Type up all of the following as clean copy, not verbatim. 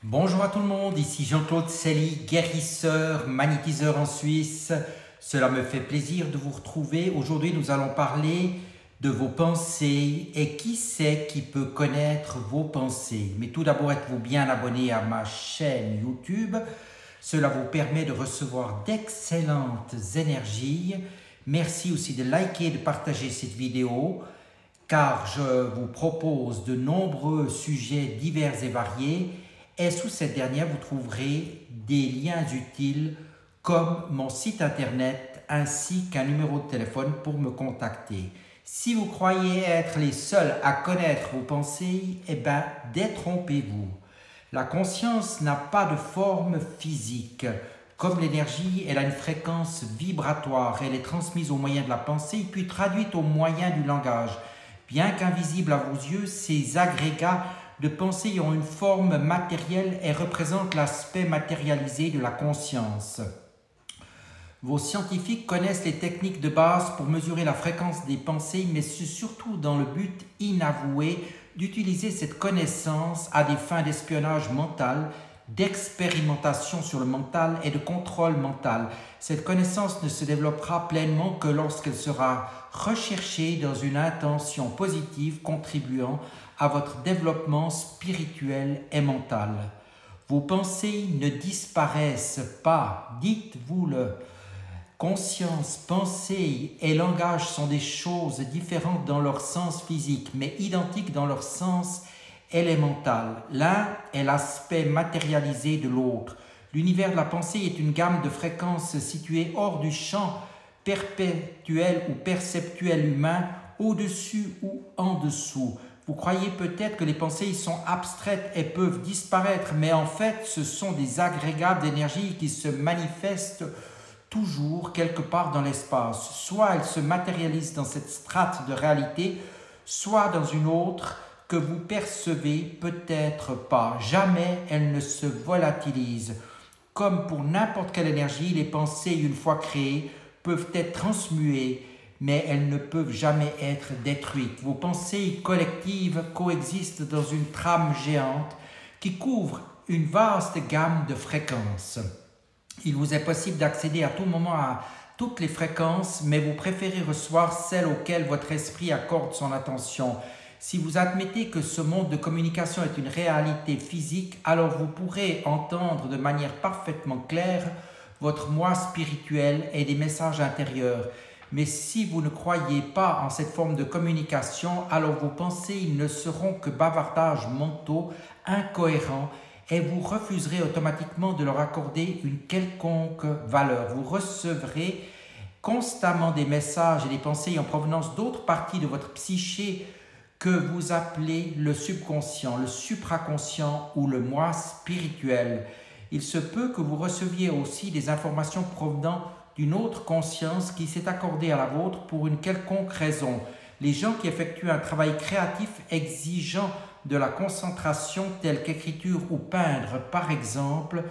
Bonjour à tout le monde, ici Jean-Claude Selly, guérisseur, magnétiseur en Suisse. Cela me fait plaisir de vous retrouver. Aujourd'hui, nous allons parler de vos pensées et qui c'est qui peut connaître vos pensées. Mais tout d'abord, êtes-vous bien abonné à ma chaîne YouTube? Cela vous permet de recevoir d'excellentes énergies. Merci aussi de liker et de partager cette vidéo, car je vous propose de nombreux sujets divers et variés. Et sous cette dernière, vous trouverez des liens utiles comme mon site internet ainsi qu'un numéro de téléphone pour me contacter. Si vous croyez être les seuls à connaître vos pensées, eh bien, détrompez-vous. La conscience n'a pas de forme physique. Comme l'énergie, elle a une fréquence vibratoire. Elle est transmise au moyen de la pensée puis traduite au moyen du langage. Bien qu'invisibles à vos yeux, ces agrégats de pensée ont une forme matérielle et représentent l'aspect matérialisé de la conscience. Vos scientifiques connaissent les techniques de base pour mesurer la fréquence des pensées, mais c'est surtout dans le but inavoué d'utiliser cette connaissance à des fins d'espionnage mental, d'expérimentation sur le mental et de contrôle mental. Cette connaissance ne se développera pleinement que lorsqu'elle sera recherchée dans une intention positive contribuant à votre développement spirituel et mental. Vos pensées ne disparaissent pas, dites-vous-le. Conscience, pensée et langage sont des choses différentes dans leur sens physique, mais identiques dans leur sens élémental. L'un est l'aspect matérialisé de l'autre. L'univers de la pensée est une gamme de fréquences située hors du champ perpétuel ou perceptuel humain, au-dessus ou en dessous. Vous croyez peut-être que les pensées sont abstraites et peuvent disparaître, mais en fait, ce sont des agrégats d'énergie qui se manifestent toujours quelque part dans l'espace. Soit elles se matérialisent dans cette strate de réalité, soit dans une autre que vous percevez peut-être pas. Jamais elles ne se volatilisent. Comme pour n'importe quelle énergie, les pensées, une fois créées, peuvent être transmuées, mais elles ne peuvent jamais être détruites. Vos pensées collectives coexistent dans une trame géante qui couvre une vaste gamme de fréquences. Il vous est possible d'accéder à tout moment à toutes les fréquences, mais vous préférez recevoir celles auxquelles votre esprit accorde son attention. Si vous admettez que ce monde de communication est une réalité physique, alors vous pourrez entendre de manière parfaitement claire votre moi spirituel et des messages intérieurs. Mais si vous ne croyez pas en cette forme de communication, alors vos pensées ne seront que bavardages mentaux incohérents et vous refuserez automatiquement de leur accorder une quelconque valeur. Vous recevrez constamment des messages et des pensées en provenance d'autres parties de votre psyché que vous appelez le subconscient, le supraconscient ou le moi spirituel. Il se peut que vous receviez aussi des informations provenant d'une autre conscience qui s'est accordée à la vôtre pour une quelconque raison. Les gens qui effectuent un travail créatif exigeant de la concentration telle qu'écriture ou peindre par exemple,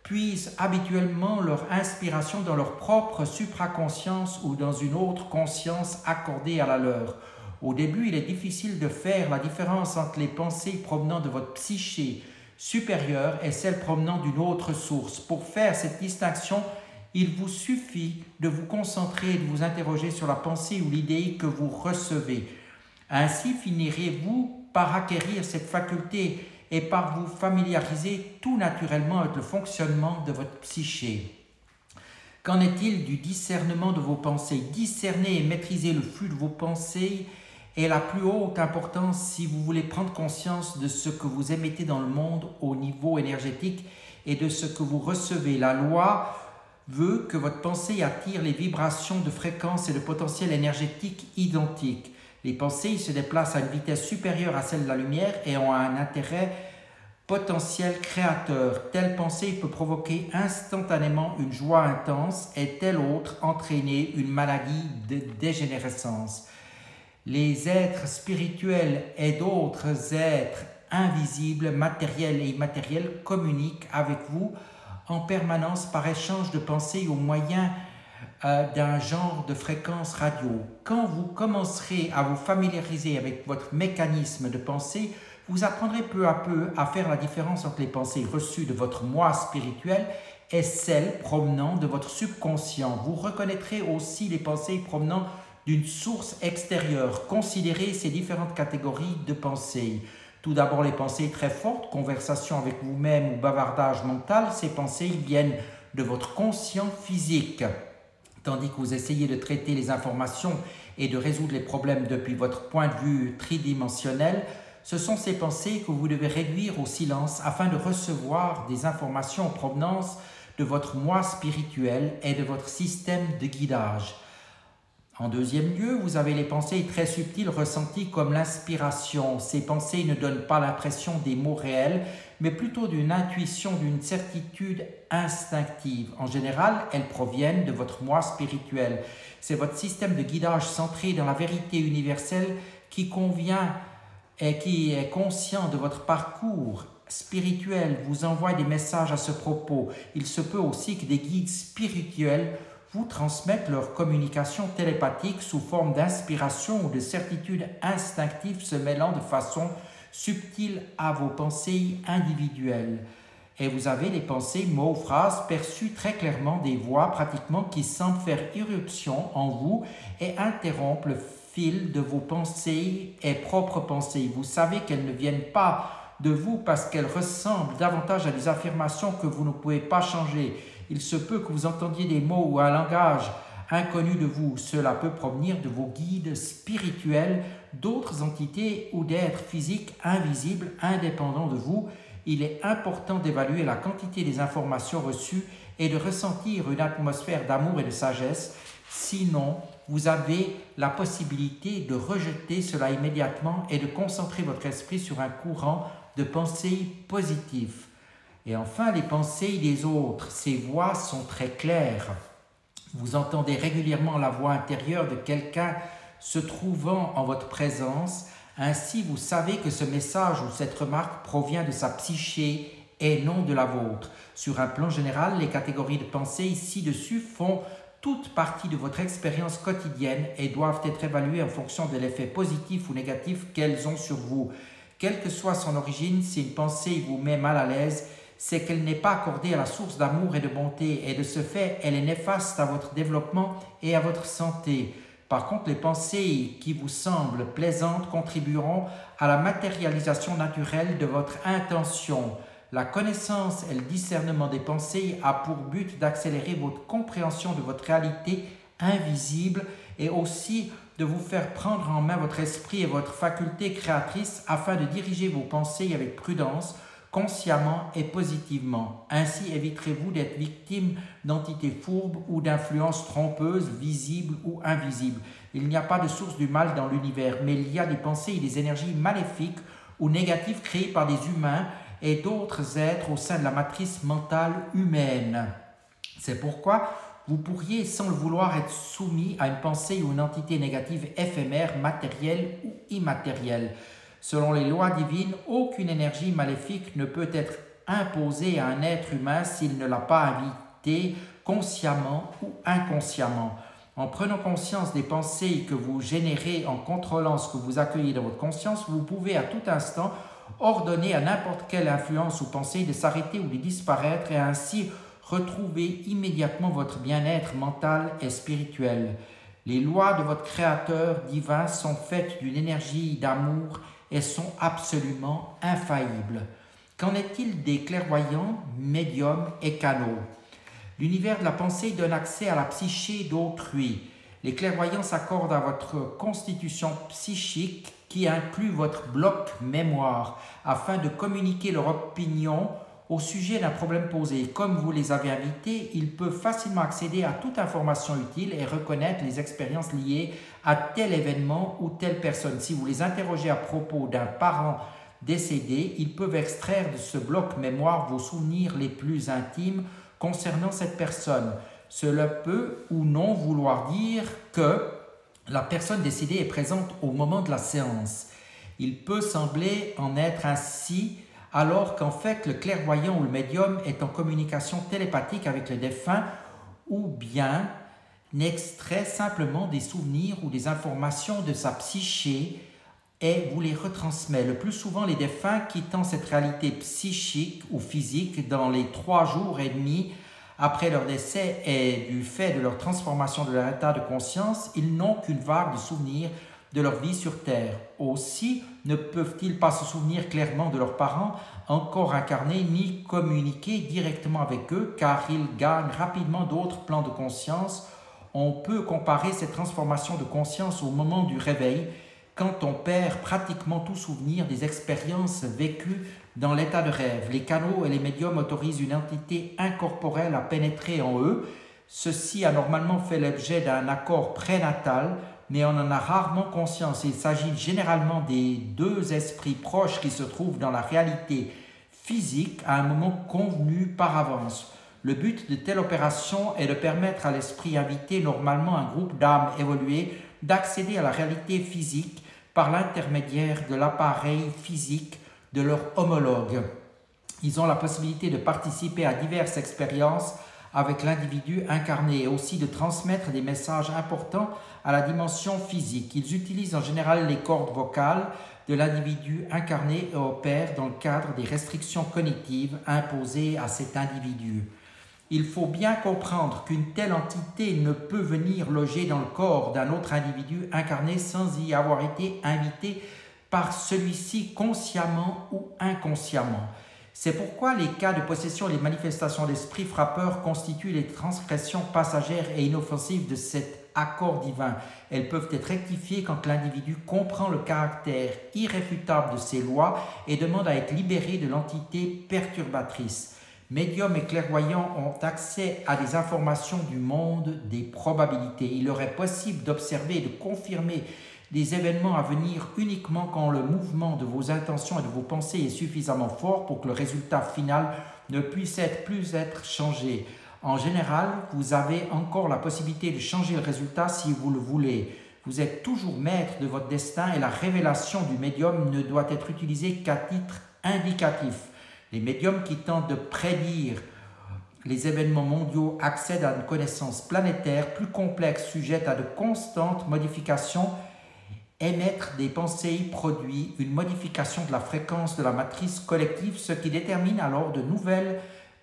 puisent habituellement leur inspiration dans leur propre supraconscience ou dans une autre conscience accordée à la leur. Au début, il est difficile de faire la différence entre les pensées provenant de votre psyché supérieure et celles provenant d'une autre source. Pour faire cette distinction, il vous suffit de vous concentrer et de vous interroger sur la pensée ou l'idée que vous recevez. Ainsi finirez-vous par acquérir cette faculté et par vous familiariser tout naturellement avec le fonctionnement de votre psyché. Qu'en est-il du discernement de vos pensées? Discerner et maîtriser le flux de vos pensées est la plus haute importance si vous voulez prendre conscience de ce que vous émettez dans le monde au niveau énergétique et de ce que vous recevez. La loi veut que votre pensée attire les vibrations de fréquences et de potentiel énergétique identiques. Les pensées se déplacent à une vitesse supérieure à celle de la lumière et ont un intérêt potentiel créateur. Telle pensée peut provoquer instantanément une joie intense et telle autre entraîner une maladie de dégénérescence. Les êtres spirituels et d'autres êtres invisibles, matériels et immatériels communiquent avec vous en permanence par échange de pensées au moyen d'un genre de fréquence radio. Quand vous commencerez à vous familiariser avec votre mécanisme de pensée, Vous apprendrez peu à peu à faire la différence entre les pensées reçues de votre moi spirituel et celles provenant de votre subconscient. Vous reconnaîtrez aussi les pensées provenant d'une source extérieure. Considérez ces différentes catégories de pensées. Tout d'abord, les pensées très fortes, conversation avec vous-même ou bavardage mental, ces pensées viennent de votre conscient physique. Tandis que vous essayez de traiter les informations et de résoudre les problèmes depuis votre point de vue tridimensionnel, ce sont ces pensées que vous devez réduire au silence afin de recevoir des informations en provenance de votre moi spirituel et de votre système de guidage. En deuxième lieu, vous avez les pensées très subtiles ressenties comme l'inspiration. Ces pensées ne donnent pas l'impression des mots réels, mais plutôt d'une intuition, d'une certitude instinctive. En général, elles proviennent de votre moi spirituel. C'est votre système de guidage centré dans la vérité universelle qui convient et qui est conscient de votre parcours spirituel, vous envoie des messages à ce propos. Il se peut aussi que des guides spirituels vous transmettent leur communication télépathique sous forme d'inspiration ou de certitude instinctive se mêlant de façon subtile à vos pensées individuelles. Et vous avez les pensées, mots, phrases perçues très clairement des voix pratiquement qui semblent faire irruption en vous et interrompre le fil de vos pensées et propres pensées. Vous savez qu'elles ne viennent pas de vous parce qu'elles ressemblent davantage à des affirmations que vous ne pouvez pas changer. Il se peut que vous entendiez des mots ou un langage inconnu de vous. Cela peut provenir de vos guides spirituels, d'autres entités ou d'êtres physiques invisibles indépendants de vous. Il est important d'évaluer la quantité des informations reçues et de ressentir une atmosphère d'amour et de sagesse. Sinon, vous avez la possibilité de rejeter cela immédiatement et de concentrer votre esprit sur un courant de pensées positives. Et enfin, les pensées des autres. Ces voix sont très claires. Vous entendez régulièrement la voix intérieure de quelqu'un se trouvant en votre présence. Ainsi, vous savez que ce message ou cette remarque provient de sa psyché et non de la vôtre. Sur un plan général, les catégories de pensées ci-dessus font toute partie de votre expérience quotidienne et doivent être évaluées en fonction de l'effet positif ou négatif qu'elles ont sur vous. Quelle que soit son origine, si une pensée vous met mal à l'aise, c'est qu'elle n'est pas accordée à la source d'amour et de bonté, et de ce fait, elle est néfaste à votre développement et à votre santé. Par contre, les pensées qui vous semblent plaisantes contribueront à la matérialisation naturelle de votre intention. La connaissance et le discernement des pensées a pour but d'accélérer votre compréhension de votre réalité invisible et aussi de vous faire prendre en main votre esprit et votre faculté créatrice afin de diriger vos pensées avec prudence, consciemment et positivement. Ainsi éviterez-vous d'être victime d'entités fourbes ou d'influences trompeuses, visibles ou invisibles. Il n'y a pas de source du mal dans l'univers, mais il y a des pensées et des énergies maléfiques ou négatives créées par des humains et d'autres êtres au sein de la matrice mentale humaine. C'est pourquoi vous pourriez, sans le vouloir, être soumis à une pensée ou une entité négative éphémère, matérielle ou immatérielle. Selon les lois divines, aucune énergie maléfique ne peut être imposée à un être humain s'il ne l'a pas invité consciemment ou inconsciemment. En prenant conscience des pensées que vous générez, en contrôlant ce que vous accueillez dans votre conscience, vous pouvez à tout instant ordonner à n'importe quelle influence ou pensée de s'arrêter ou de disparaître et ainsi retrouver immédiatement votre bien-être mental et spirituel. Les lois de votre Créateur divin sont faites d'une énergie d'amour et sont absolument infaillibles. Qu'en est-il des clairvoyants, médiums et canaux? L'univers de la pensée donne accès à la psyché d'autrui. Les clairvoyants s'accordent à votre constitution psychique qui inclut votre bloc mémoire afin de communiquer leur opinion au sujet d'un problème posé. Comme vous les avez invités, ils peuvent facilement accéder à toute information utile et reconnaître les expériences liées à tel événement ou telle personne. Si vous les interrogez à propos d'un parent décédé, ils peuvent extraire de ce bloc mémoire vos souvenirs les plus intimes concernant cette personne. Cela peut ou non vouloir dire que la personne décédée est présente au moment de la séance. Il peut sembler en être ainsi, alors qu'en fait le clairvoyant ou le médium est en communication télépathique avec le défunt ou bien n'extrait simplement des souvenirs ou des informations de sa psyché et vous les retransmet. Le plus souvent, les défunts quittant cette réalité psychique ou physique dans les 3 jours et demi après leur décès et du fait de leur transformation de leur état de conscience, ils n'ont qu'une vague de souvenirs de leur vie sur Terre. Aussi, ne peuvent-ils pas se souvenir clairement de leurs parents encore incarnés ni communiquer directement avec eux car ils gagnent rapidement d'autres plans de conscience. On peut comparer cette transformation de conscience au moment du réveil quand on perd pratiquement tout souvenir des expériences vécues dans l'état de rêve. Les canaux et les médiums autorisent une entité incorporelle à pénétrer en eux. Ceci a normalement fait l'objet d'un accord prénatal, mais on en a rarement conscience. Il s'agit généralement des 2 esprits proches qui se trouvent dans la réalité physique à un moment convenu par avance. Le but de telle opération est de permettre à l'esprit invité, normalement un groupe d'âmes évoluées, d'accéder à la réalité physique par l'intermédiaire de l'appareil physique de leur homologue. Ils ont la possibilité de participer à diverses expériences avec l'individu incarné et aussi de transmettre des messages importants à la dimension physique. Ils utilisent en général les cordes vocales de l'individu incarné et opèrent dans le cadre des restrictions cognitives imposées à cet individu. Il faut bien comprendre qu'une telle entité ne peut venir loger dans le corps d'un autre individu incarné sans y avoir été invité par celui-ci consciemment ou inconsciemment. C'est pourquoi les cas de possession et les manifestations d'esprit frappeurs constituent les transgressions passagères et inoffensives de cet accord divin. Elles peuvent être rectifiées quand l'individu comprend le caractère irréfutable de ces lois et demande à être libéré de l'entité perturbatrice. Médiums et clairvoyants ont accès à des informations du monde des probabilités. Il leur est possible d'observer et de confirmer des événements à venir uniquement quand le mouvement de vos intentions et de vos pensées est suffisamment fort pour que le résultat final ne puisse plus être changé. En général, vous avez encore la possibilité de changer le résultat si vous le voulez. Vous êtes toujours maître de votre destin et la révélation du médium ne doit être utilisée qu'à titre indicatif. Les médiums qui tentent de prédire les événements mondiaux accèdent à une connaissance planétaire plus complexe, sujette à de constantes modifications. Émettre des pensées produit une modification de la fréquence de la matrice collective, ce qui détermine alors de nouvelles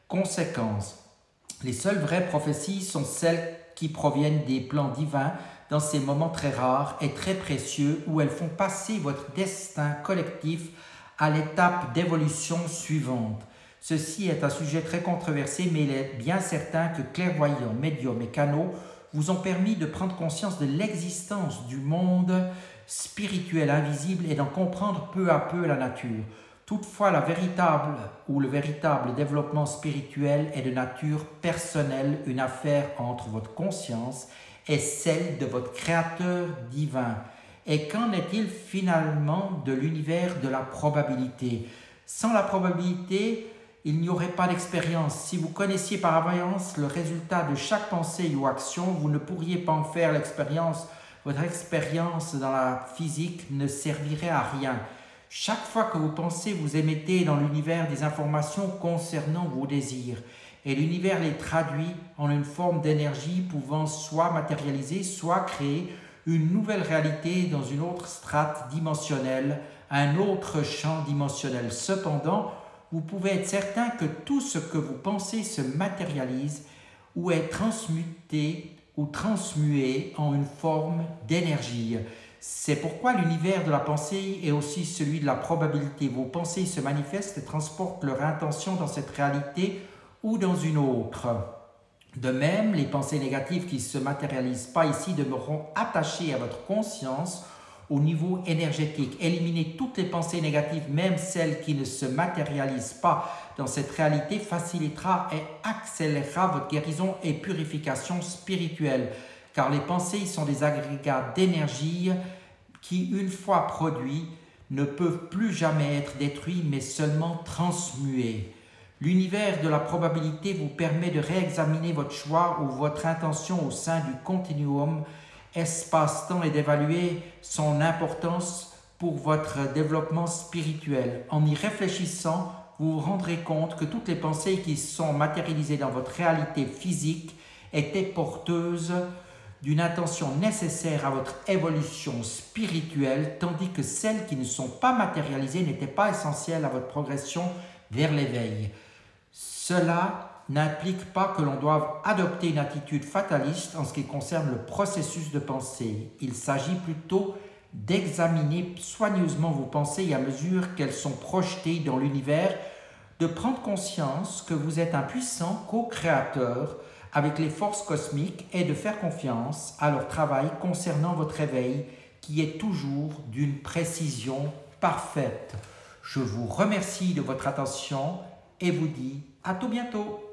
conséquences. Les seules vraies prophéties sont celles qui proviennent des plans divins dans ces moments très rares et très précieux où elles font passer votre destin collectif à l'étape d'évolution suivante. Ceci est un sujet très controversé, mais il est bien certain que clairvoyants, médiums et canaux vous ont permis de prendre conscience de l'existence du monde spirituel invisible et d'en comprendre peu à peu la nature. Toutefois, le véritable développement spirituel est de nature personnelle, une affaire entre votre conscience et celle de votre Créateur divin. Et qu'en est-il finalement de l'univers de la probabilité? Sans la probabilité, il n'y aurait pas d'expérience. Si vous connaissiez par avance le résultat de chaque pensée ou action, vous ne pourriez pas en faire l'expérience. Votre expérience dans la physique ne servirait à rien. Chaque fois que vous pensez, vous émettez dans l'univers des informations concernant vos désirs. Et l'univers les traduit en une forme d'énergie pouvant soit matérialiser, soit créer une nouvelle réalité dans une autre strate dimensionnelle, un autre champ dimensionnel. Cependant, vous pouvez être certain que tout ce que vous pensez se matérialise ou est transmuté ou transmué en une forme d'énergie. C'est pourquoi l'univers de la pensée est aussi celui de la probabilité. Vos pensées se manifestent et transportent leur intention dans cette réalité ou dans une autre. De même, les pensées négatives qui ne se matérialisent pas ici demeureront attachées à votre conscience au niveau énergétique. Éliminer toutes les pensées négatives, même celles qui ne se matérialisent pas dans cette réalité, facilitera et accélérera votre guérison et purification spirituelle, car les pensées sont des agrégats d'énergie qui, une fois produits, ne peuvent plus jamais être détruits, mais seulement transmués. L'univers de la probabilité vous permet de réexaminer votre choix ou votre intention au sein du continuum espace-temps et d'évaluer son importance pour votre développement spirituel. En y réfléchissant, vous vous rendrez compte que toutes les pensées qui sont matérialisées dans votre réalité physique étaient porteuses d'une attention nécessaire à votre évolution spirituelle, tandis que celles qui ne sont pas matérialisées n'étaient pas essentielles à votre progression vers l'éveil. Cela n'implique pas que l'on doive adopter une attitude fataliste en ce qui concerne le processus de pensée. Il s'agit plutôt d'examiner soigneusement vos pensées et à mesure qu'elles sont projetées dans l'univers, de prendre conscience que vous êtes un puissant co-créateur avec les forces cosmiques et de faire confiance à leur travail concernant votre éveil qui est toujours d'une précision parfaite. Je vous remercie de votre attention et vous dis à tout bientôt.